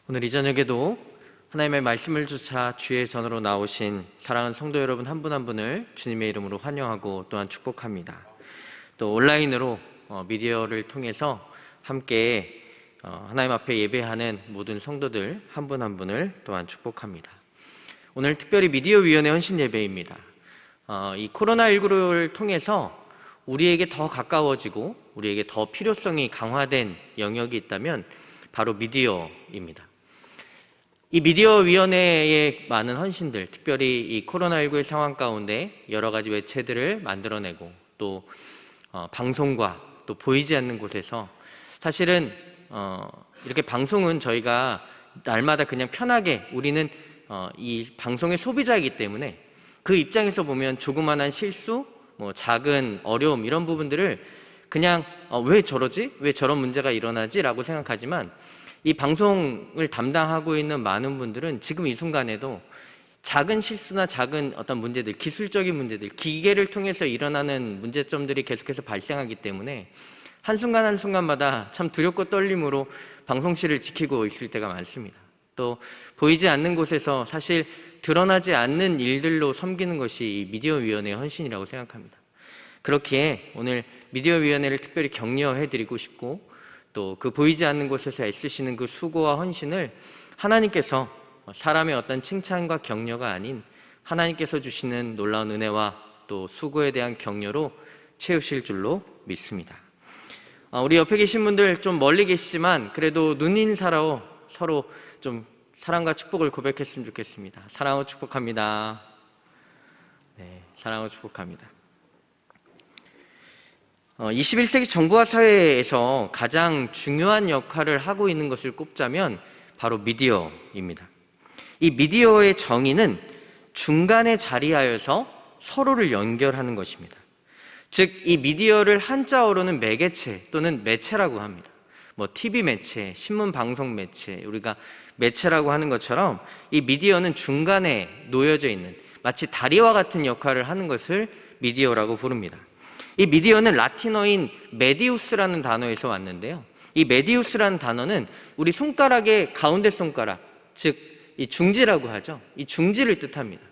오늘 이 저녁에도 하나님의 말씀을 주차 주의 전으로 나오신 사랑하는 성도 여러분 한 분 한 분을 주님의 이름으로 환영하고 또한 축복합니다. 또 온라인으로 미디어를 통해서 함께 하나님 앞에 예배하는 모든 성도들 한 분 한 분을 또한 축복합니다. 오늘 특별히 미디어위원회 헌신 예배입니다. 이 코로나19를 통해서 우리에게 더 가까워지고 우리에게 더 필요성이 강화된 영역이 있다면 바로 미디어입니다. 이 미디어위원회의 많은 헌신들, 특별히 이 코로나19의 상황 가운데 여러 가지 매체들을 만들어내고 또 방송과 또 보이지 않는 곳에서 사실은 이렇게 방송은 저희가 날마다 그냥 편하게 우리는 이 방송의 소비자이기 때문에 그 입장에서 보면 조그만한 실수, 작은 어려움 이런 부분들을 그냥 왜 저러지? 왜 저런 문제가 일어나지? 라고 생각하지만 이 방송을 담당하고 있는 많은 분들은 지금 이 순간에도 작은 실수나 작은 어떤 문제들, 기술적인 문제들, 기계를 통해서 일어나는 문제점들이 계속해서 발생하기 때문에 한순간 한순간마다 참 두렵고 떨림으로 방송실을 지키고 있을 때가 많습니다. 또 보이지 않는 곳에서 사실 드러나지 않는 일들로 섬기는 것이 미디어위원회의 헌신이라고 생각합니다. 그렇기에 오늘 미디어위원회를 특별히 격려해드리고 싶고 또 그 보이지 않는 곳에서 애쓰시는 그 수고와 헌신을 하나님께서 사람의 어떤 칭찬과 격려가 아닌 하나님께서 주시는 놀라운 은혜와 또 수고에 대한 격려로 채우실 줄로 믿습니다. 우리 옆에 계신 분들 좀 멀리 계시지만 그래도 눈인사로 서로 좀 사랑과 축복을 고백했으면 좋겠습니다. 사랑하고 축복합니다. 네, 사랑하고 축복합니다. 21세기 정부와 사회에서 가장 중요한 역할을 하고 있는 것을 꼽자면 바로 미디어입니다. 이 미디어의 정의는 중간에 자리하여서 서로를 연결하는 것입니다. 즉, 이 미디어를 한자어로는 매개체 또는 매체라고 합니다. TV 매체, 신문 방송 매체, 우리가 매체라고 하는 것처럼 이 미디어는 중간에 놓여져 있는 마치 다리와 같은 역할을 하는 것을 미디어라고 부릅니다. 이 미디어는 라틴어인 메디우스라는 단어에서 왔는데요. 이 메디우스라는 단어는 우리 손가락의 가운데 손가락, 즉 이 중지라고 하죠. 이 중지를 뜻합니다.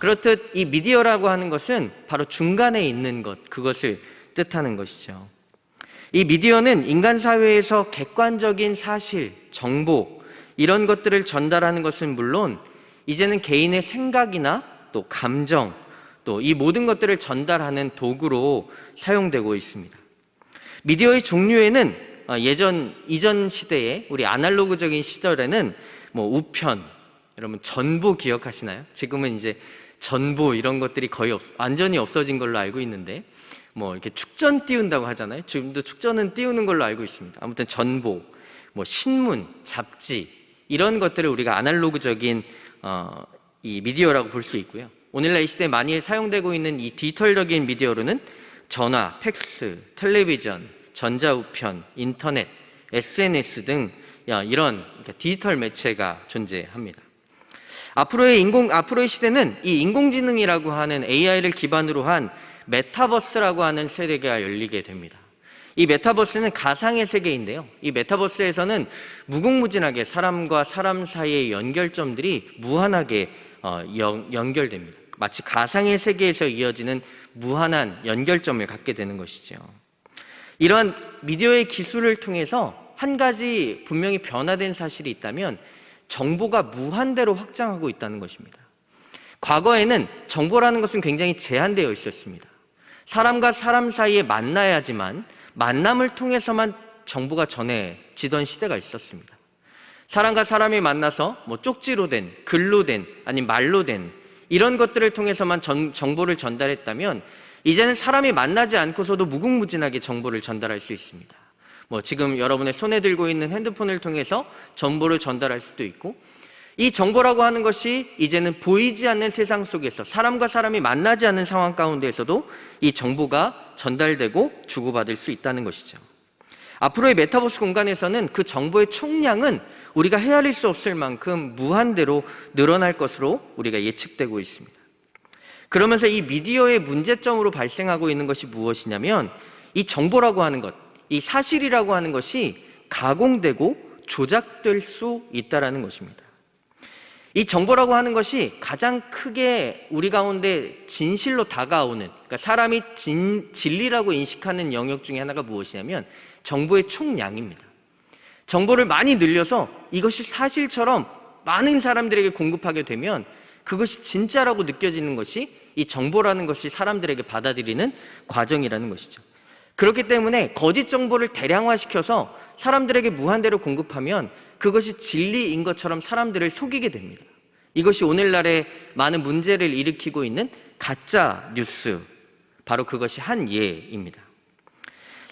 그렇듯 이 미디어라고 하는 것은 바로 중간에 있는 것, 그것을 뜻하는 것이죠. 이 미디어는 인간 사회에서 객관적인 사실, 정보 이런 것들을 전달하는 것은 물론 이제는 개인의 생각이나 또 감정 또 이 모든 것들을 전달하는 도구로 사용되고 있습니다. 미디어의 종류에는 이전 시대에 우리 아날로그적인 시절에는 우편, 여러분 전보 기억하시나요? 지금은 이제 전보 이런 것들이 거의 완전히 없어진 걸로 알고 있는데 이렇게 축전 띄운다고 하잖아요. 지금도 축전은 띄우는 걸로 알고 있습니다. 아무튼 전보, 신문, 잡지 이런 것들을 우리가 아날로그적인 이 미디어라고 볼 수 있고요. 오늘날 이 시대에 많이 사용되고 있는 이 디지털적인 미디어로는 전화, 팩스, 텔레비전, 전자우편, 인터넷, SNS 등 이런 디지털 매체가 존재합니다. 앞으로의 시대는 이 인공지능이라고 하는 AI를 기반으로 한 메타버스라고 하는 세계가 열리게 됩니다. 이 메타버스는 가상의 세계인데요. 이 메타버스에서는 무궁무진하게 사람과 사람 사이의 연결점들이 무한하게 연결됩니다. 마치 가상의 세계에서 이어지는 무한한 연결점을 갖게 되는 것이죠. 이러한 미디어의 기술을 통해서 한 가지 분명히 변화된 사실이 있다면 정보가 무한대로 확장하고 있다는 것입니다. 과거에는 정보라는 것은 굉장히 제한되어 있었습니다. 사람과 사람 사이에 만나야지만 만남을 통해서만 정보가 전해지던 시대가 있었습니다. 사람과 사람이 만나서 쪽지로 된, 글로 된, 아니면 말로 된 이런 것들을 통해서만 정보를 전달했다면 이제는 사람이 만나지 않고서도 무궁무진하게 정보를 전달할 수 있습니다. 지금 여러분의 손에 들고 있는 핸드폰을 통해서 정보를 전달할 수도 있고 이 정보라고 하는 것이 이제는 보이지 않는 세상 속에서 사람과 사람이 만나지 않는 상황 가운데에서도 이 정보가 전달되고 주고받을 수 있다는 것이죠. 앞으로의 메타버스 공간에서는 그 정보의 총량은 우리가 헤아릴 수 없을 만큼 무한대로 늘어날 것으로 우리가 예측되고 있습니다. 그러면서 이 미디어의 문제점으로 발생하고 있는 것이 무엇이냐면 이 정보라고 하는 것, 이 사실이라고 하는 것이 가공되고 조작될 수 있다는 것입니다. 이 정보라고 하는 것이 가장 크게 우리 가운데 진실로 다가오는, 그러니까 사람이 진리라고 인식하는 영역 중에 하나가 무엇이냐면 정보의 총량입니다. 정보를 많이 늘려서 이것이 사실처럼 많은 사람들에게 공급하게 되면 그것이 진짜라고 느껴지는 것이 이 정보라는 것이 사람들에게 받아들이는 과정이라는 것이죠. 그렇기 때문에 거짓 정보를 대량화시켜서 사람들에게 무한대로 공급하면 그것이 진리인 것처럼 사람들을 속이게 됩니다. 이것이 오늘날의 많은 문제를 일으키고 있는 가짜 뉴스, 바로 그것이 한 예입니다.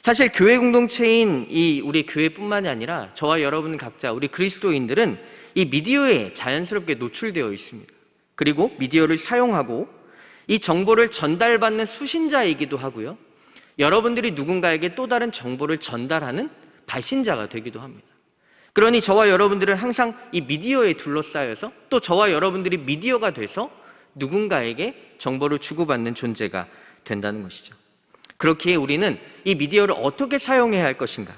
사실 교회 공동체인 이 우리 교회뿐만이 아니라 저와 여러분 각자 우리 그리스도인들은 이 미디어에 자연스럽게 노출되어 있습니다. 그리고 미디어를 사용하고 이 정보를 전달받는 수신자이기도 하고요, 여러분들이 누군가에게 또 다른 정보를 전달하는 발신자가 되기도 합니다. 그러니 저와 여러분들은 항상 이 미디어에 둘러싸여서 또 저와 여러분들이 미디어가 돼서 누군가에게 정보를 주고받는 존재가 된다는 것이죠. 그렇기에 우리는 이 미디어를 어떻게 사용해야 할 것인가,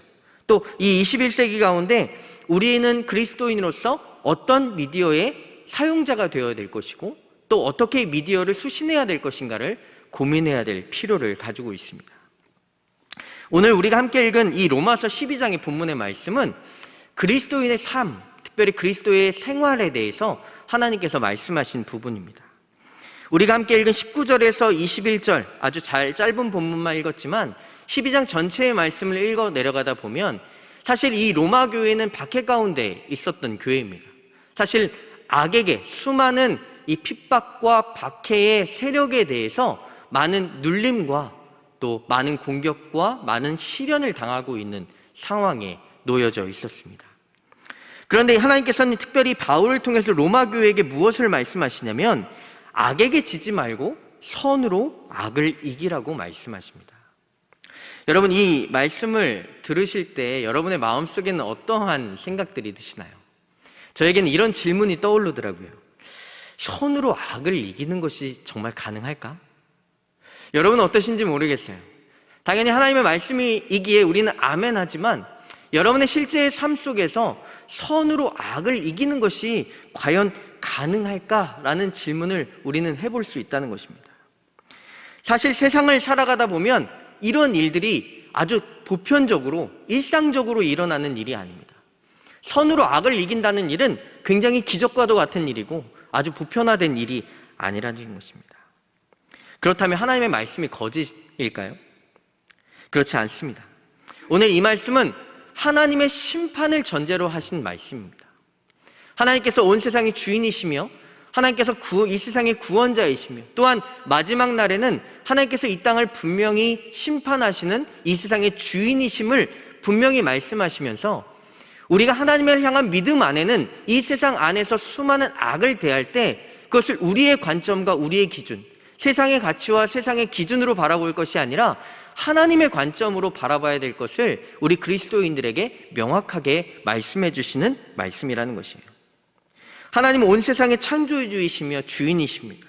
또 이 21세기 가운데 우리는 그리스도인으로서 어떤 미디어의 사용자가 되어야 될 것이고 또 어떻게 미디어를 수신해야 될 것인가를 고민해야 될 필요를 가지고 있습니다. 오늘 우리가 함께 읽은 이 로마서 12장의 본문의 말씀은 그리스도인의 삶, 특별히 그리스도의 생활에 대해서 하나님께서 말씀하신 부분입니다. 우리가 함께 읽은 19절에서 21절, 아주 짧은 본문만 읽었지만 12장 전체의 말씀을 읽어 내려가다 보면 사실 이 로마 교회는 박해 가운데 있었던 교회입니다. 사실 악에게, 수많은 이 핍박과 박해의 세력에 대해서 많은 눌림과 또 많은 공격과 많은 시련을 당하고 있는 상황에 놓여져 있었습니다. 그런데 하나님께서는 특별히 바울을 통해서 로마 교회에게 무엇을 말씀하시냐면 악에게 지지 말고 선으로 악을 이기라고 말씀하십니다. 여러분, 이 말씀을 들으실 때 여러분의 마음속에는 어떠한 생각들이 드시나요? 저에게는 이런 질문이 떠오르더라고요. 선으로 악을 이기는 것이 정말 가능할까? 여러분은 어떠신지 모르겠어요. 당연히 하나님의 말씀이기에 우리는 아멘 하지만 여러분의 실제의 삶 속에서 선으로 악을 이기는 것이 과연 가능할까라는 질문을 우리는 해볼 수 있다는 것입니다. 사실 세상을 살아가다 보면 이런 일들이 아주 보편적으로 일상적으로 일어나는 일이 아닙니다. 선으로 악을 이긴다는 일은 굉장히 기적과도 같은 일이고 아주 보편화된 일이 아니라는 것입니다. 그렇다면 하나님의 말씀이 거짓일까요? 그렇지 않습니다. 오늘 이 말씀은 하나님의 심판을 전제로 하신 말씀입니다. 하나님께서 온 세상의 주인이시며 하나님께서 이 세상의 구원자이시며 또한 마지막 날에는 하나님께서 이 땅을 분명히 심판하시는 이 세상의 주인이심을 분명히 말씀하시면서 우리가 하나님을 향한 믿음 안에는 이 세상 안에서 수많은 악을 대할 때 그것을 우리의 관점과 우리의 기준, 세상의 가치와 세상의 기준으로 바라볼 것이 아니라 하나님의 관점으로 바라봐야 될 것을 우리 그리스도인들에게 명확하게 말씀해 주시는 말씀이라는 것이에요. 하나님은 온 세상의 창조주이시며 주인이십니다.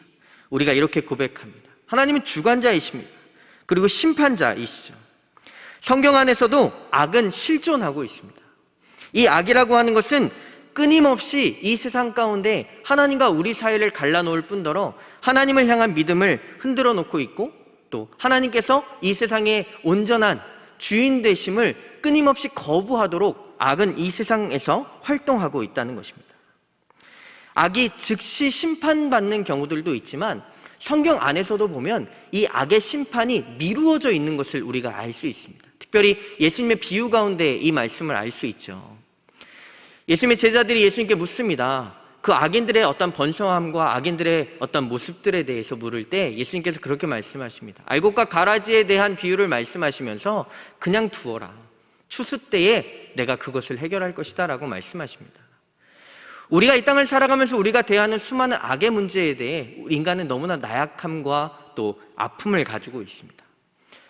우리가 이렇게 고백합니다. 하나님은 주관자이십니다. 그리고 심판자이시죠. 성경 안에서도 악은 실존하고 있습니다. 이 악이라고 하는 것은 끊임없이 이 세상 가운데 하나님과 우리 사이를 갈라놓을 뿐더러 하나님을 향한 믿음을 흔들어 놓고 있고 또 하나님께서 이 세상의 온전한 주인 되심을 끊임없이 거부하도록 악은 이 세상에서 활동하고 있다는 것입니다. 악이 즉시 심판받는 경우들도 있지만 성경 안에서도 보면 이 악의 심판이 미루어져 있는 것을 우리가 알 수 있습니다. 특별히 예수님의 비유 가운데 이 말씀을 알 수 있죠. 예수님의 제자들이 예수님께 묻습니다. 그 악인들의 어떤 번성함과 악인들의 어떤 모습들에 대해서 물을 때 예수님께서 그렇게 말씀하십니다. 알곡과 가라지에 대한 비유를 말씀하시면서 그냥 두어라. 추수 때에 내가 그것을 해결할 것이다 라고 말씀하십니다. 우리가 이 땅을 살아가면서 우리가 대하는 수많은 악의 문제에 대해 인간은 너무나 나약함과 또 아픔을 가지고 있습니다.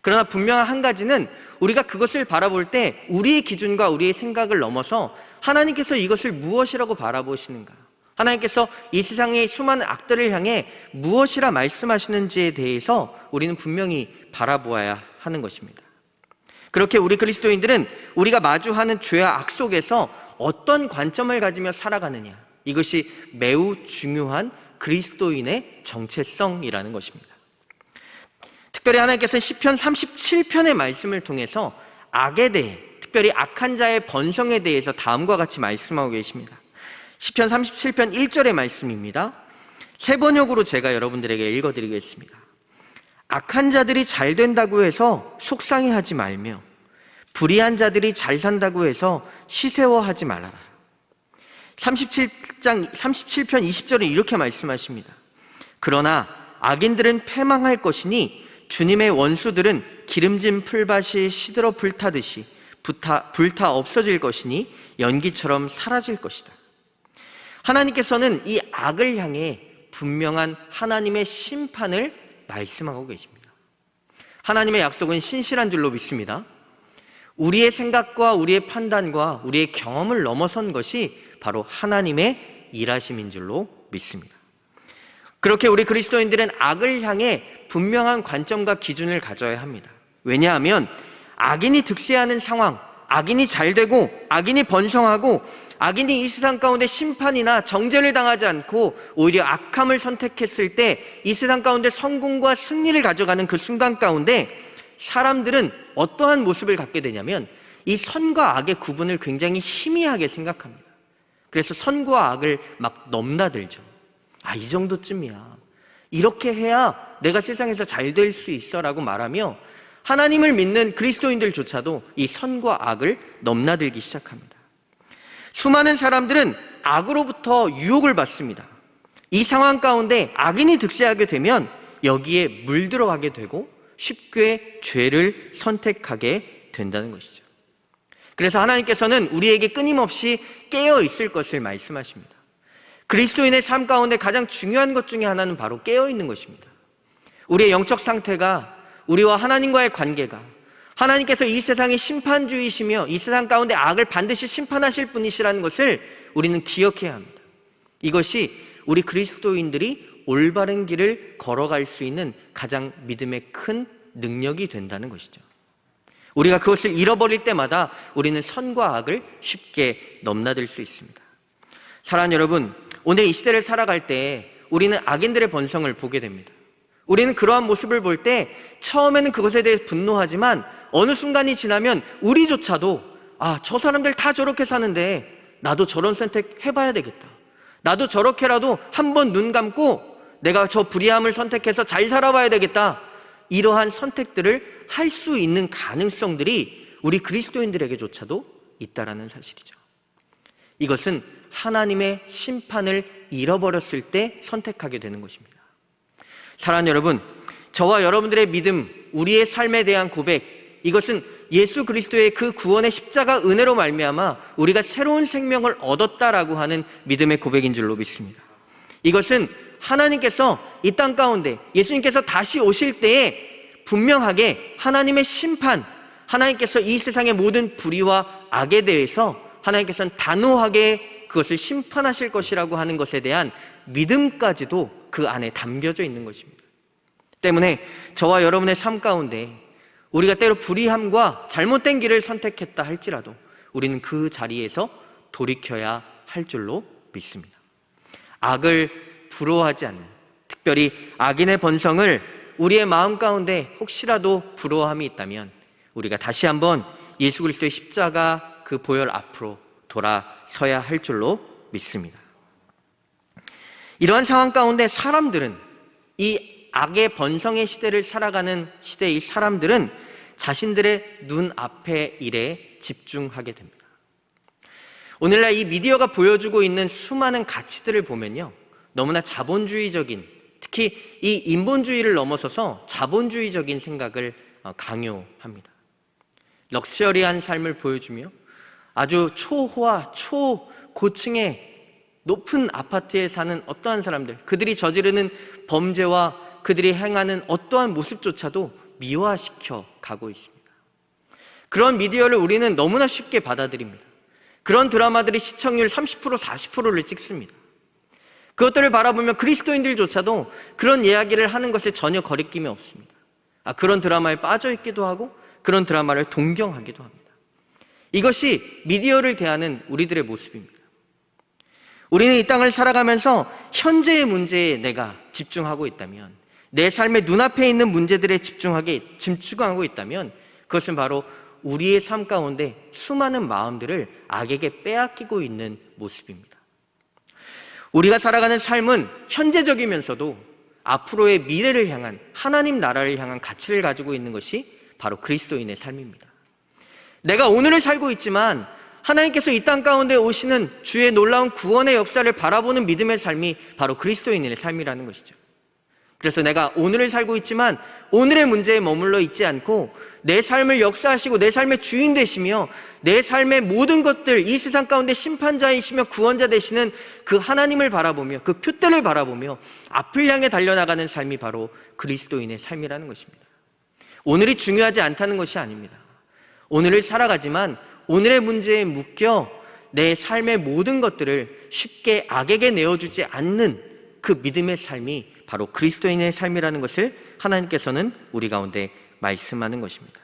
그러나 분명한 한 가지는 우리가 그것을 바라볼 때 우리의 기준과 우리의 생각을 넘어서 하나님께서 이것을 무엇이라고 바라보시는가, 하나님께서 이 세상의 수많은 악들을 향해 무엇이라 말씀하시는지에 대해서 우리는 분명히 바라보아야 하는 것입니다. 그렇게 우리 그리스도인들은 우리가 마주하는 죄와 악 속에서 어떤 관점을 가지며 살아가느냐, 이것이 매우 중요한 그리스도인의 정체성이라는 것입니다. 특별히 하나님께서는 시편 37편의 말씀을 통해서 악에 대해, 특별히 악한 자의 번성에 대해서 다음과 같이 말씀하고 계십니다. 시편 37편 1절의 말씀입니다. 새 번역으로 제가 여러분들에게 읽어드리겠습니다. 악한 자들이 잘 된다고 해서 속상해하지 말며 불의한 자들이 잘 산다고 해서 시세워하지 말아라. 37편 20절에 이렇게 말씀하십니다. 그러나 악인들은 패망할 것이니 주님의 원수들은 기름진 풀밭이 시들어 불타듯이 불타 없어질 것이니 연기처럼 사라질 것이다. 하나님께서는 이 악을 향해 분명한 하나님의 심판을 말씀하고 계십니다. 하나님의 약속은 신실한 줄로 믿습니다. 우리의 생각과 우리의 판단과 우리의 경험을 넘어선 것이 바로 하나님의 일하심인 줄로 믿습니다. 그렇게 우리 그리스도인들은 악을 향해 분명한 관점과 기준을 가져야 합니다. 왜냐하면 악인이 득세하는 상황, 악인이 잘되고 악인이 번성하고 악인이 이 세상 가운데 심판이나 정죄를 당하지 않고 오히려 악함을 선택했을 때 이 세상 가운데 성공과 승리를 가져가는 그 순간 가운데 사람들은 어떠한 모습을 갖게 되냐면 이 선과 악의 구분을 굉장히 희미하게 생각합니다. 그래서 선과 악을 막 넘나들죠. 이 정도쯤이야. 이렇게 해야 내가 세상에서 잘 될 수 있어 라고 말하며 하나님을 믿는 그리스도인들조차도 이 선과 악을 넘나들기 시작합니다. 수많은 사람들은 악으로부터 유혹을 받습니다. 이 상황 가운데 악인이 득세하게 되면 여기에 물들어가게 되고 쉽게 죄를 선택하게 된다는 것이죠. 그래서 하나님께서는 우리에게 끊임없이 깨어 있을 것을 말씀하십니다. 그리스도인의 삶 가운데 가장 중요한 것 중에 하나는 바로 깨어 있는 것입니다. 우리의 영적 상태가, 우리와 하나님과의 관계가, 하나님께서 이 세상의 심판주이시며 이 세상 가운데 악을 반드시 심판하실 분이시라는 것을 우리는 기억해야 합니다. 이것이 우리 그리스도인들이 올바른 길을 걸어갈 수 있는 가장 믿음의 큰 능력이 된다는 것이죠. 우리가 그것을 잃어버릴 때마다 우리는 선과 악을 쉽게 넘나들 수 있습니다. 사랑하는 여러분, 오늘 이 시대를 살아갈 때 우리는 악인들의 번성을 보게 됩니다. 우리는 그러한 모습을 볼 때 처음에는 그것에 대해 분노하지만 어느 순간이 지나면 우리조차도 저 사람들 다 저렇게 사는데 나도 저런 선택 해봐야 되겠다. 나도 저렇게라도 한번 눈 감고 내가 저 불의함을 선택해서 잘 살아봐야 되겠다. 이러한 선택들을 할 수 있는 가능성들이 우리 그리스도인들에게조차도 있다라는 사실이죠. 이것은 하나님의 심판을 잃어버렸을 때 선택하게 되는 것입니다. 사랑하는 여러분, 저와 여러분들의 믿음, 우리의 삶에 대한 고백, 이것은 예수 그리스도의 그 구원의 십자가 은혜로 말미암아 우리가 새로운 생명을 얻었다라고 하는 믿음의 고백인 줄로 믿습니다. 이것은 하나님께서 이 땅 가운데 예수님께서 다시 오실 때에 분명하게 하나님의 심판, 하나님께서 이 세상의 모든 불의와 악에 대해서 하나님께서는 단호하게 그것을 심판하실 것이라고 하는 것에 대한 믿음까지도 그 안에 담겨져 있는 것입니다. 때문에 저와 여러분의 삶 가운데 우리가 때로 불의함과 잘못된 길을 선택했다 할지라도 우리는 그 자리에서 돌이켜야 할 줄로 믿습니다. 악을 부러워하지 않는, 특별히 악인의 번성을 우리의 마음 가운데 혹시라도 부러워함이 있다면 우리가 다시 한번 예수 그리스도의 십자가 그 보혈 앞으로 돌아서야 할 줄로 믿습니다. 이러한 상황 가운데 사람들은, 이 악의 번성의 시대를 살아가는 시대의 사람들은 자신들의 눈앞의 일에 집중하게 됩니다. 오늘날 이 미디어가 보여주고 있는 수많은 가치들을 보면요, 너무나 자본주의적인, 특히 이 인본주의를 넘어서서 자본주의적인 생각을 강요합니다. 럭셔리한 삶을 보여주며 아주 초호화, 초고층의 높은 아파트에 사는 어떠한 사람들, 그들이 저지르는 범죄와 그들이 행하는 어떠한 모습조차도 미화시켜 가고 있습니다. 그런 미디어를 우리는 너무나 쉽게 받아들입니다. 그런 드라마들이 시청률 30%, 40%를 찍습니다. 그것들을 바라보며 그리스도인들조차도 그런 이야기를 하는 것에 전혀 거리낌이 없습니다. 그런 드라마에 빠져 있기도 하고 그런 드라마를 동경하기도 합니다. 이것이 미디어를 대하는 우리들의 모습입니다. 우리는 이 땅을 살아가면서 현재의 문제에 내가 집중하고 있다면, 내 삶의 눈앞에 있는 문제들에 집중하고 있다면, 그것은 바로 우리의 삶 가운데 수많은 마음들을 악에게 빼앗기고 있는 모습입니다. 우리가 살아가는 삶은 현재적이면서도 앞으로의 미래를 향한, 하나님 나라를 향한 가치를 가지고 있는 것이 바로 그리스도인의 삶입니다. 내가 오늘을 살고 있지만 하나님께서 이 땅 가운데 오시는 주의 놀라운 구원의 역사를 바라보는 믿음의 삶이 바로 그리스도인의 삶이라는 것이죠. 그래서 내가 오늘을 살고 있지만 오늘의 문제에 머물러 있지 않고 내 삶을 역사하시고 내 삶의 주인 되시며 내 삶의 모든 것들, 이 세상 가운데 심판자이시며 구원자 되시는 그 하나님을 바라보며 그 표대를 바라보며 앞을 향해 달려나가는 삶이 바로 그리스도인의 삶이라는 것입니다. 오늘이 중요하지 않다는 것이 아닙니다. 오늘을 살아가지만 오늘의 문제에 묶여 내 삶의 모든 것들을 쉽게 악에게 내어주지 않는 그 믿음의 삶이 바로 그리스도인의 삶이라는 것을 하나님께서는 우리 가운데 말씀하는 것입니다.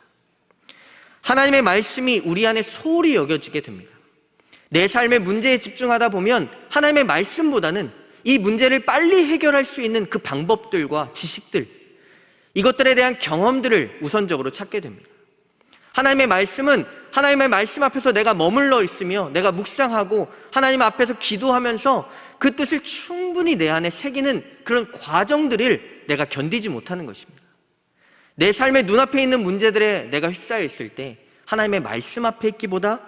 하나님의 말씀이 우리 안에 소홀히 여겨지게 됩니다. 내 삶의 문제에 집중하다 보면 하나님의 말씀보다는 이 문제를 빨리 해결할 수 있는 그 방법들과 지식들, 이것들에 대한 경험들을 우선적으로 찾게 됩니다. 하나님의 말씀은 하나님의 말씀 앞에서 내가 머물러 있으며 내가 묵상하고 하나님 앞에서 기도하면서 그 뜻을 충분히 내 안에 새기는 그런 과정들을 내가 견디지 못하는 것입니다. 내 삶의 눈앞에 있는 문제들에 내가 휩싸여 있을 때 하나님의 말씀 앞에 있기보다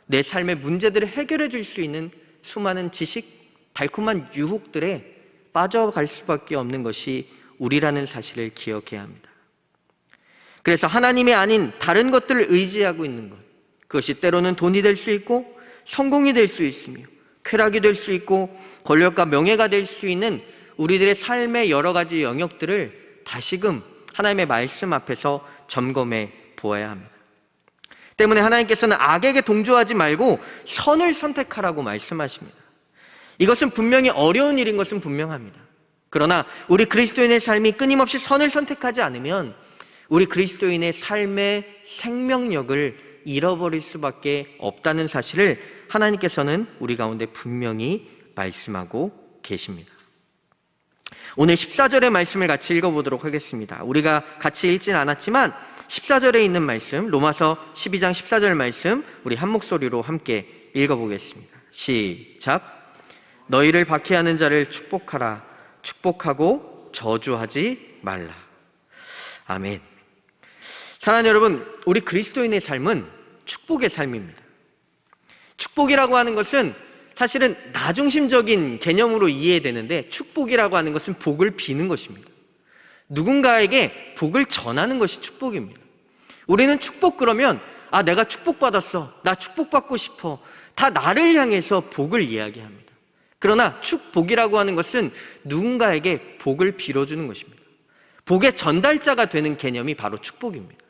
내 삶의 문제들을 해결해 줄 수 있는 수많은 지식, 달콤한 유혹들에 빠져갈 수밖에 없는 것이 우리라는 사실을 기억해야 합니다. 그래서 하나님이 아닌 다른 것들을 의지하고 있는 것, 그것이 때로는 돈이 될 수 있고 성공이 될 수 있으며 쾌락이 될 수 있고 권력과 명예가 될 수 있는 우리들의 삶의 여러 가지 영역들을 다시금 하나님의 말씀 앞에서 점검해 보아야 합니다. 때문에 하나님께서는 악에게 동조하지 말고 선을 선택하라고 말씀하십니다. 이것은 분명히 어려운 일인 것은 분명합니다. 그러나 우리 그리스도인의 삶이 끊임없이 선을 선택하지 않으면 우리 그리스도인의 삶의 생명력을 잃어버릴 수밖에 없다는 사실을 하나님께서는 우리 가운데 분명히 말씀하고 계십니다. 오늘 14절의 말씀을 같이 읽어보도록 하겠습니다. 우리가 같이 읽진 않았지만 14절에 있는 말씀, 로마서 12장 14절 말씀 우리 한 목소리로 함께 읽어보겠습니다. 시작. 너희를 박해하는 자를 축복하라. 축복하고 저주하지 말라. 아멘. 사랑하는 여러분, 우리 그리스도인의 삶은 축복의 삶입니다. 축복이라고 하는 것은 사실은 나중심적인 개념으로 이해되는데, 축복이라고 하는 것은 복을 비는 것입니다. 누군가에게 복을 전하는 것이 축복입니다. 우리는 축복 그러면 내가 축복받았어, 나 축복받고 싶어, 다 나를 향해서 복을 이야기합니다. 그러나 축복이라고 하는 것은 누군가에게 복을 빌어주는 것입니다. 복의 전달자가 되는 개념이 바로 축복입니다.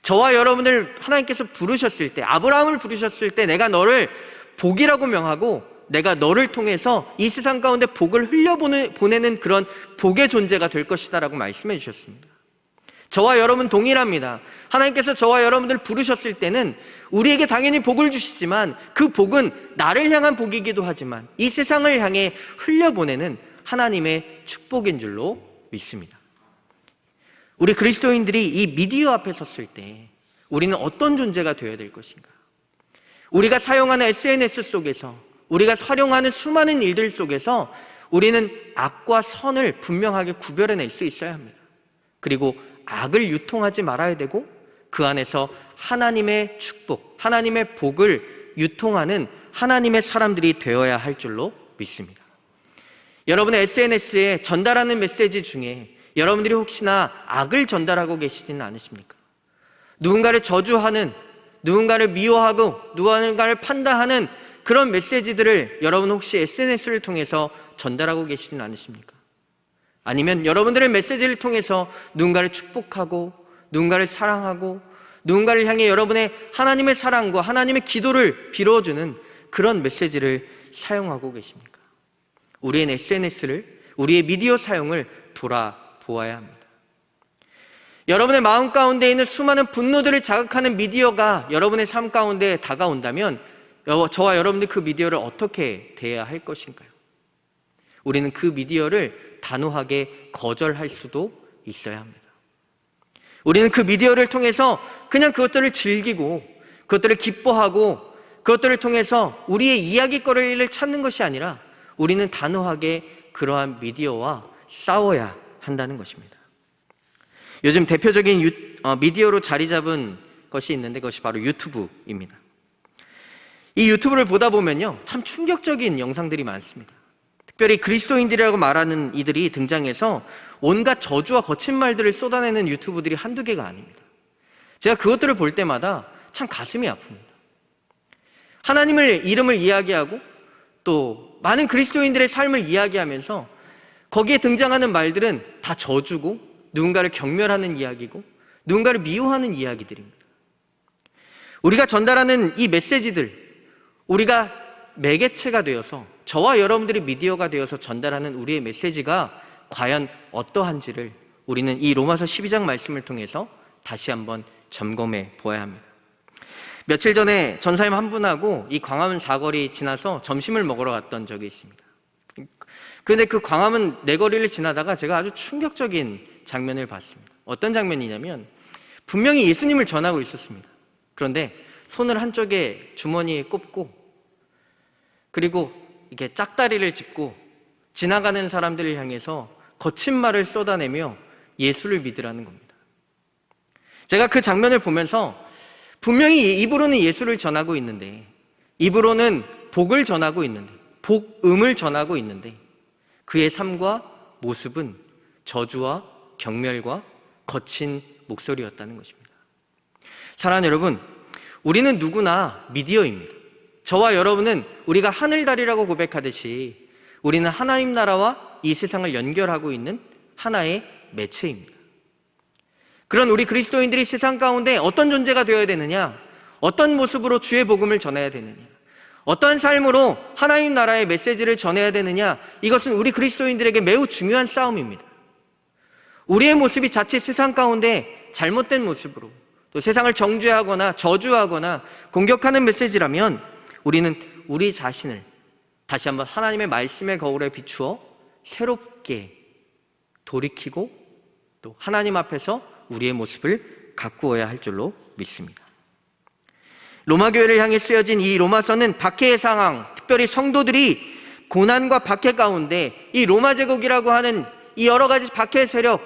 저와 여러분을 하나님께서 부르셨을 때, 아브라함을 부르셨을 때 내가 너를 복이라고 명하고 내가 너를 통해서 이 세상 가운데 복을 흘려보내는 그런 복의 존재가 될 것이다 라고 말씀해 주셨습니다. 저와 여러분 동일합니다. 하나님께서 저와 여러분들 부르셨을 때는 우리에게 당연히 복을 주시지만 그 복은 나를 향한 복이기도 하지만 이 세상을 향해 흘려보내는 하나님의 축복인 줄로 믿습니다. 우리 그리스도인들이 이 미디어 앞에 섰을 때 우리는 어떤 존재가 되어야 될 것인가? 우리가 사용하는 SNS 속에서, 우리가 활용하는 수많은 일들 속에서 우리는 악과 선을 분명하게 구별해낼 수 있어야 합니다. 그리고 악을 유통하지 말아야 되고 그 안에서 하나님의 축복, 하나님의 복을 유통하는 하나님의 사람들이 되어야 할 줄로 믿습니다. 여러분의 SNS에 전달하는 메시지 중에 여러분들이 혹시나 악을 전달하고 계시지는 않으십니까? 누군가를 저주하는, 누군가를 미워하고 누군가를 판단하는 그런 메시지들을 여러분 혹시 SNS를 통해서 전달하고 계시지는 않으십니까? 아니면 여러분들의 메시지를 통해서 누군가를 축복하고 누군가를 사랑하고 누군가를 향해 여러분의 하나님의 사랑과 하나님의 기도를 빌어주는 그런 메시지를 사용하고 계십니까? 우리의 SNS를, 우리의 미디어 사용을 돌아보아야 합니다. 여러분의 마음 가운데 있는 수많은 분노들을 자극하는 미디어가 여러분의 삶 가운데 다가온다면 저와 여러분들 그 미디어를 어떻게 대해야 할 것인가요? 우리는 그 미디어를 단호하게 거절할 수도 있어야 합니다. 우리는 그 미디어를 통해서 그냥 그것들을 즐기고 그것들을 기뻐하고 그것들을 통해서 우리의 이야기거리를 찾는 것이 아니라 우리는 단호하게 그러한 미디어와 싸워야 한다는 것입니다. 요즘 대표적인 미디어로 자리 잡은 것이 있는데 그것이 바로 유튜브입니다. 이 유튜브를 보다 보면요, 참 충격적인 영상들이 많습니다. 특별히 그리스도인들이라고 말하는 이들이 등장해서 온갖 저주와 거친 말들을 쏟아내는 유튜브들이 한두 개가 아닙니다. 제가 그것들을 볼 때마다 참 가슴이 아픕니다. 하나님의 이름을 이야기하고 또 많은 그리스도인들의 삶을 이야기하면서 거기에 등장하는 말들은 다 저주고 누군가를 경멸하는 이야기고 누군가를 미워하는 이야기들입니다. 우리가 전달하는 이 메시지들, 우리가 매개체가 되어서 저와 여러분들이 미디어가 되어서 전달하는 우리의 메시지가 과연 어떠한지를 우리는 이 로마서 12장 말씀을 통해서 다시 한번 점검해 보아야 합니다. 며칠 전에 전사님 한 분하고 이 광화문 사거리 지나서 점심을 먹으러 갔던 적이 있습니다. 그런데 그 광화문 내거리를 지나다가 제가 아주 충격적인 장면을 봤습니다. 어떤 장면이냐면 분명히 예수님을 전하고 있었습니다. 그런데 손을 한쪽에 주머니에 꼽고 그리고 이렇게 짝다리를 짚고 지나가는 사람들을 향해서 거친 말을 쏟아내며 예수를 믿으라는 겁니다. 제가 그 장면을 보면서 분명히 입으로는 예수를 전하고 있는데, 입으로는 복을 전하고 있는데, 복음을 전하고 있는데 그의 삶과 모습은 저주와 경멸과 거친 목소리였다는 것입니다. 사랑하는 여러분, 우리는 누구나 미디어입니다. 저와 여러분은 우리가 하늘다리라고 고백하듯이 우리는 하나님 나라와 이 세상을 연결하고 있는 하나의 매체입니다. 그런 우리 그리스도인들이 세상 가운데 어떤 존재가 되어야 되느냐, 어떤 모습으로 주의 복음을 전해야 되느냐, 어떠한 삶으로 하나님 나라의 메시지를 전해야 되느냐, 이것은 우리 그리스도인들에게 매우 중요한 싸움입니다. 우리의 모습이 자칫 세상 가운데 잘못된 모습으로 또 세상을 정죄하거나 저주하거나 공격하는 메시지라면 우리는 우리 자신을 다시 한번 하나님의 말씀의 거울에 비추어 새롭게 돌이키고 또 하나님 앞에서 우리의 모습을 가꾸어야 할 줄로 믿습니다. 로마 교회를 향해 쓰여진 이 로마서는 박해의 상황, 특별히 성도들이 고난과 박해 가운데 이 로마 제국이라고 하는 이 여러 가지 박해 세력,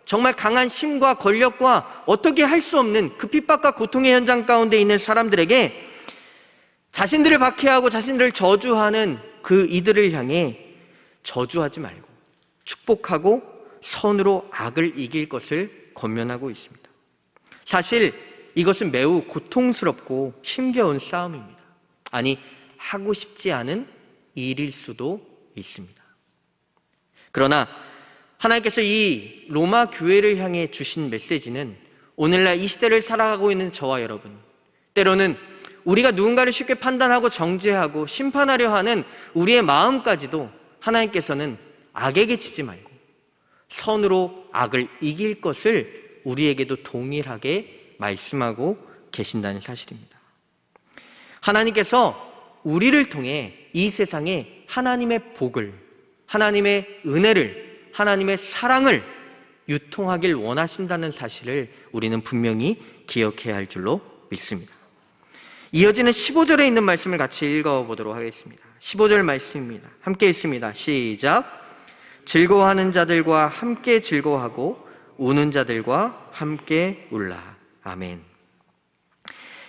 정말 강한 힘과 권력과 어떻게 할 수 없는 그 핍박과 고통의 현장 가운데 있는 사람들에게 자신들을 박해하고 자신들을 저주하는 그 이들을 향해 저주하지 말고 축복하고 선으로 악을 이길 것을 권면하고 있습니다. 사실 이것은 매우 고통스럽고 힘겨운 싸움입니다. 아니, 하고 싶지 않은 일일 수도 있습니다. 그러나 하나님께서 이 로마 교회를 향해 주신 메시지는 오늘날 이 시대를 살아가고 있는 저와 여러분, 때로는 우리가 누군가를 쉽게 판단하고 정죄하고 심판하려 하는 우리의 마음까지도 하나님께서는 악에게 치지 말고 선으로 악을 이길 것을 우리에게도 동일하게 말씀하고 계신다는 사실입니다. 하나님께서 우리를 통해 이 세상에 하나님의 복을, 하나님의 은혜를, 하나님의 사랑을 유통하길 원하신다는 사실을 우리는 분명히 기억해야 할 줄로 믿습니다. 이어지는 15절에 있는 말씀을 같이 읽어보도록 하겠습니다. 15절 말씀입니다. 함께 읽습니다. 시작. 즐거워하는 자들과 함께 즐거워하고 우는 자들과 함께 울라. 아멘.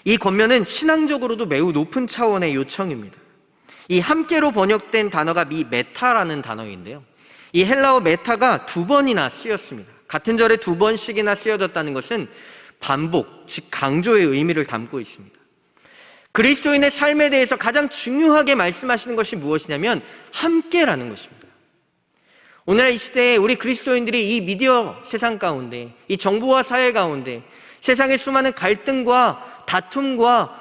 이 권면은 신앙적으로도 매우 높은 차원의 요청입니다. 이 함께로 번역된 단어가 이 메타라는 단어인데요, 이 헬라어 메타가 2번이나 쓰였습니다. 같은 절에 2번씩이나 쓰여졌다는 것은 반복, 즉 강조의 의미를 담고 있습니다. 그리스도인의 삶에 대해서 가장 중요하게 말씀하시는 것이 무엇이냐면 함께라는 것입니다. 오늘날 이 시대에 우리 그리스도인들이 이 미디어 세상 가운데, 이 정부와 사회 가운데 세상의 수많은 갈등과 다툼과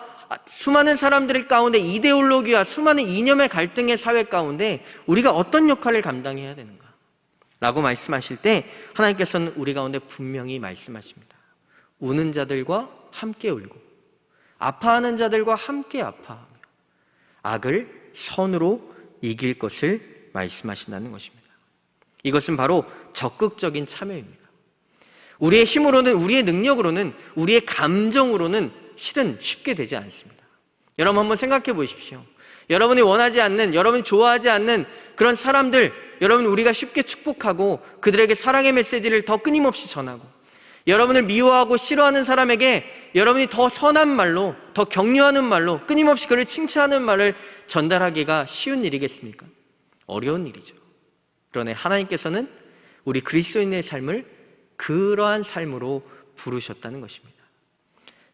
수많은 사람들 가운데 이데올로기와 수많은 이념의 갈등의 사회 가운데 우리가 어떤 역할을 감당해야 되는가? 라고 말씀하실 때 하나님께서는 우리 가운데 분명히 말씀하십니다. 우는 자들과 함께 울고 아파하는 자들과 함께 아파하며 악을 선으로 이길 것을 말씀하신다는 것입니다. 이것은 바로 적극적인 참여입니다. 우리의 힘으로는, 우리의 능력으로는, 우리의 감정으로는 실은 쉽게 되지 않습니다. 여러분 한번 생각해 보십시오. 여러분이 원하지 않는, 여러분이 좋아하지 않는 그런 사람들, 여러분 우리가 쉽게 축복하고 그들에게 사랑의 메시지를 더 끊임없이 전하고, 여러분을 미워하고 싫어하는 사람에게 여러분이 더 선한 말로, 더 격려하는 말로, 끊임없이 그를 칭찬하는 말을 전달하기가 쉬운 일이겠습니까? 어려운 일이죠. 그러나 하나님께서는 우리 그리스도인의 삶을 그러한 삶으로 부르셨다는 것입니다.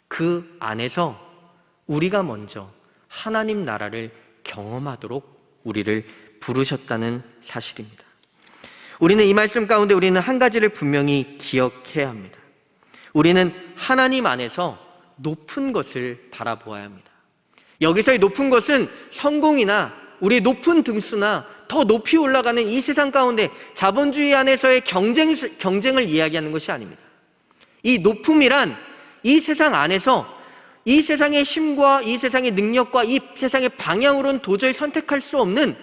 그 안에서 우리가 먼저 하나님 나라를 경험하도록 우리를 부르셨다는 사실입니다. 우리는 이 말씀 가운데 우리는 한 가지를 분명히 기억해야 합니다. 우리는 하나님 안에서 높은 것을 바라보아야 합니다. 여기서의 높은 것은 성공이나 우리의 높은 등수나 더 높이 올라가는 이 세상 가운데 자본주의 안에서의 경쟁을 이야기하는 것이 아닙니다. 이 높음이란 이 세상 안에서 이 세상의 힘과 이 세상의 능력과 이 세상의 방향으로는 도저히 선택할 수 없는,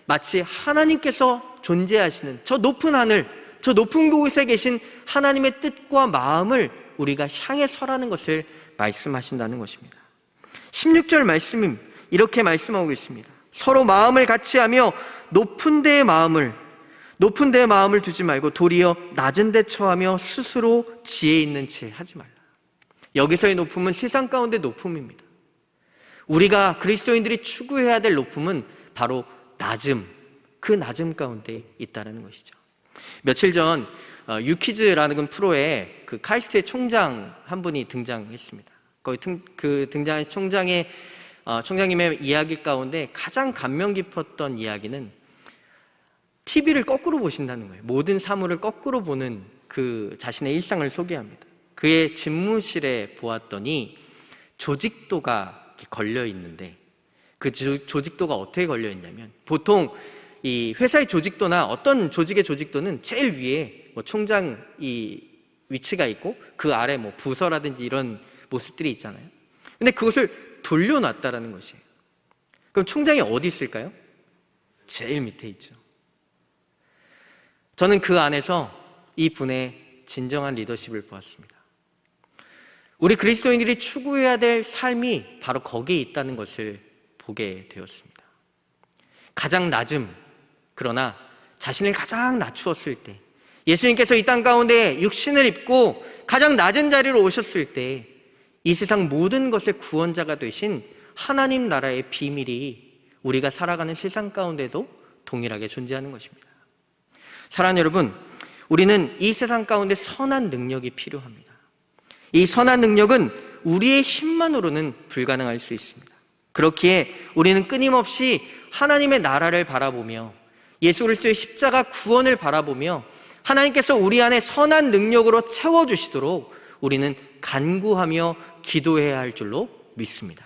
마치 하나님께서 존재하시는 저 높은 하늘, 저 높은 곳에 계신 하나님의 뜻과 마음을 우리가 향해 서라는 것을 말씀하신다는 것입니다. 16절 말씀은 이렇게 말씀하고 있습니다. 서로 마음을 같이 하며 높은 데에 마음을 두지 말고 도리어 낮은 데 처하며 스스로 지혜 있는 채 하지 말라. 여기서의 높음은 세상 가운데 높음입니다. 우리가 그리스도인들이 추구해야 될 높음은 바로 낮음, 그 낮음 가운데 있다는 것이죠. 며칠 전 유퀴즈라는 프로에 그 카이스트의 총장 한 분이 등장했습니다. 거기 그 등장한 총장님의 이야기 가운데 가장 감명 깊었던 이야기는 TV를 거꾸로 보신다는 거예요. 모든 사물을 거꾸로 보는 그 자신의 일상을 소개합니다. 그의 집무실에 보았더니 조직도가 걸려 있는데, 그 조직도가 어떻게 걸려 있냐면, 보통 이 회사의 조직도나 어떤 조직의 조직도는 제일 위에 뭐 총장 이 위치가 있고 그 아래 뭐 부서라든지 이런 모습들이 있잖아요. 근데 그것을 돌려놨다라는 것이에요. 그럼 총장이 어디 있을까요? 제일 밑에 있죠. 저는 그 안에서 이 분의 진정한 리더십을 보았습니다. 우리 그리스도인들이 추구해야 될 삶이 바로 거기에 있다는 것을 보게 되었습니다. 가장 낮음, 그러나 자신을 가장 낮추었을 때, 예수님께서 이 땅 가운데 육신을 입고 가장 낮은 자리로 오셨을 때 이 세상 모든 것의 구원자가 되신 하나님 나라의 비밀이 우리가 살아가는 세상 가운데도 동일하게 존재하는 것입니다. 사랑하는 여러분, 우리는 이 세상 가운데 선한 능력이 필요합니다. 이 선한 능력은 우리의 힘만으로는 불가능할 수 있습니다. 그렇기에 우리는 끊임없이 하나님의 나라를 바라보며 예수 그리스도의 십자가 구원을 바라보며 하나님께서 우리 안에 선한 능력으로 채워주시도록 우리는 간구하며 기도해야 할 줄로 믿습니다.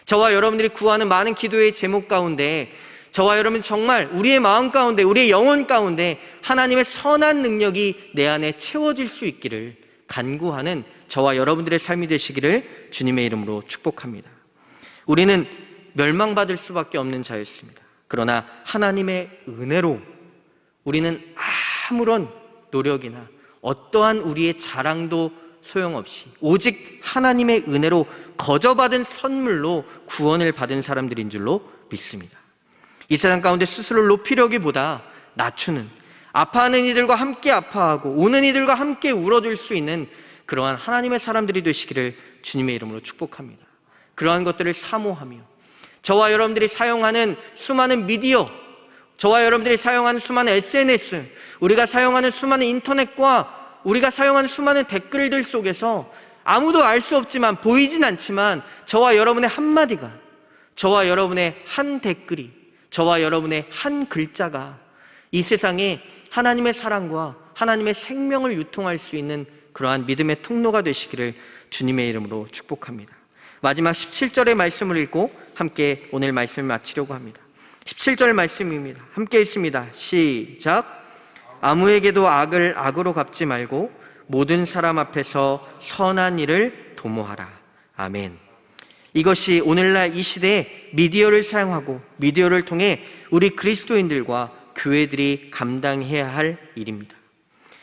저와 여러분들이 구하는 많은 기도의 제목 가운데 저와 여러분 정말 우리의 마음 가운데, 우리의 영혼 가운데 하나님의 선한 능력이 내 안에 채워질 수 있기를 간구하는 저와 여러분들의 삶이 되시기를 주님의 이름으로 축복합니다. 우리는 멸망받을 수밖에 없는 자였습니다. 그러나 하나님의 은혜로 우리는 아무런 노력이나 어떠한 우리의 자랑도 소용없이 오직 하나님의 은혜로 거저받은 선물로 구원을 받은 사람들인 줄로 믿습니다. 이 세상 가운데 스스로를 높이려기보다 낮추는, 아파하는 이들과 함께 아파하고 우는 이들과 함께 울어줄 수 있는 그러한 하나님의 사람들이 되시기를 주님의 이름으로 축복합니다. 그러한 것들을 사모하며 저와 여러분들이 사용하는 수많은 미디어, 저와 여러분들이 사용하는 수많은 SNS, 우리가 사용하는 수많은 인터넷과 우리가 사용하는 수많은 댓글들 속에서 아무도 알 수 없지만, 보이진 않지만 저와 여러분의 한마디가, 저와 여러분의 한 댓글이, 저와 여러분의 한 글자가 이 세상에 하나님의 사랑과 하나님의 생명을 유통할 수 있는 그러한 믿음의 통로가 되시기를 주님의 이름으로 축복합니다. 마지막 17절의 말씀을 읽고 함께 오늘 말씀을 마치려고 합니다. 17절 말씀입니다. 함께 읽습니다. 시작. 아무에게도 악을 악으로 갚지 말고 모든 사람 앞에서 선한 일을 도모하라. 아멘. 이것이 오늘날 이 시대에 미디어를 사용하고 미디어를 통해 우리 그리스도인들과 교회들이 감당해야 할 일입니다.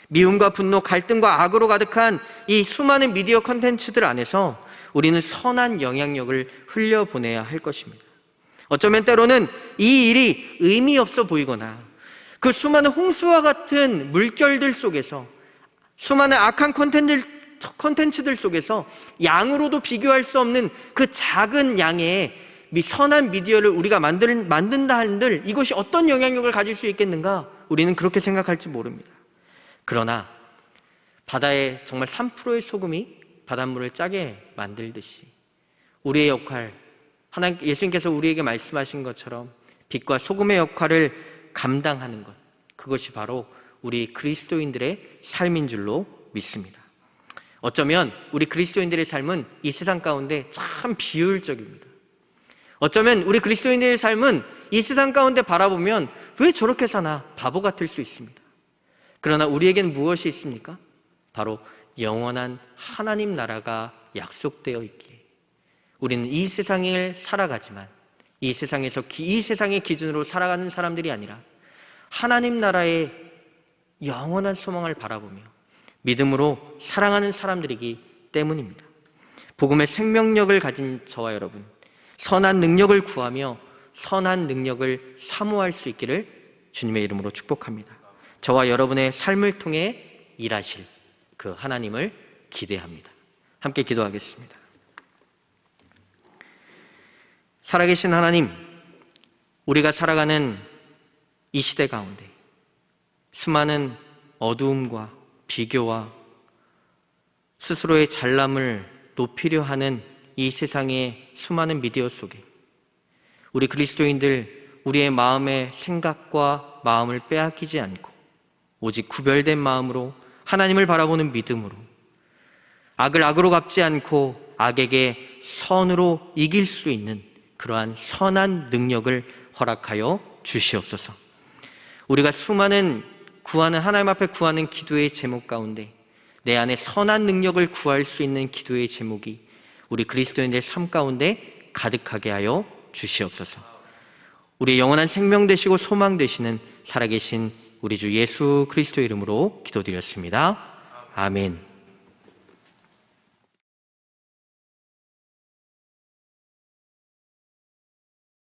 미움과 분노, 갈등과 악으로 가득한 이 수많은 미디어 콘텐츠들 안에서 우리는 선한 영향력을 흘려보내야 할 것입니다. 어쩌면 때로는 이 일이 의미 없어 보이거나 그 수많은 홍수와 같은 물결들 속에서, 수많은 악한 콘텐츠들 속에서 양으로도 비교할 수 없는 그 작은 양의 선한 미디어를 우리가 만든다 한들 이것이 어떤 영향력을 가질 수 있겠는가? 우리는 그렇게 생각할지 모릅니다. 그러나 바다에 정말 3%의 소금이 바닷물을 짜게 만들듯이 우리의 역할, 예수님께서 우리에게 말씀하신 것처럼 빛과 소금의 역할을 감당하는 것, 그것이 바로 우리 그리스도인들의 삶인 줄로 믿습니다. 어쩌면 우리 그리스도인들의 삶은 이 세상 가운데 참 비효율적입니다. 어쩌면 우리 그리스도인들의 삶은 이 세상 가운데 바라보면 왜 저렇게 사나 바보 같을 수 있습니다. 그러나 우리에겐 무엇이 있습니까? 바로 영원한 하나님 나라가 약속되어 있기에 우리는 이 세상을 살아가지만 이 세상에서 이 세상의 기준으로 살아가는 사람들이 아니라 하나님 나라의 영원한 소망을 바라보며 믿음으로 사랑하는 사람들이기 때문입니다. 복음의 생명력을 가진 저와 여러분, 선한 능력을 구하며 선한 능력을 사모할 수 있기를 주님의 이름으로 축복합니다. 저와 여러분의 삶을 통해 일하실 그 하나님을 기대합니다. 함께 기도하겠습니다. 살아계신 하나님, 우리가 살아가는 이 시대 가운데 수많은 어두움과 비교와 스스로의 잘남을 높이려 하는 이 세상의 수많은 미디어 속에 우리 그리스도인들, 우리의 마음의 생각과 마음을 빼앗기지 않고 오직 구별된 마음으로 하나님을 바라보는 믿음으로 악을 악으로 갚지 않고 악에게 선으로 이길 수 있는 그러한 선한 능력을 허락하여 주시옵소서. 우리가 수많은 하나님 앞에 구하는 기도의 제목 가운데 내 안에 선한 능력을 구할 수 있는 기도의 제목이 우리 그리스도인들의 삶 가운데 가득하게 하여 주시옵소서. 우리의 영원한 생명 되시고 소망 되시는 살아계신 우리 주 예수 그리스도 이름으로 기도드렸습니다. 아멘.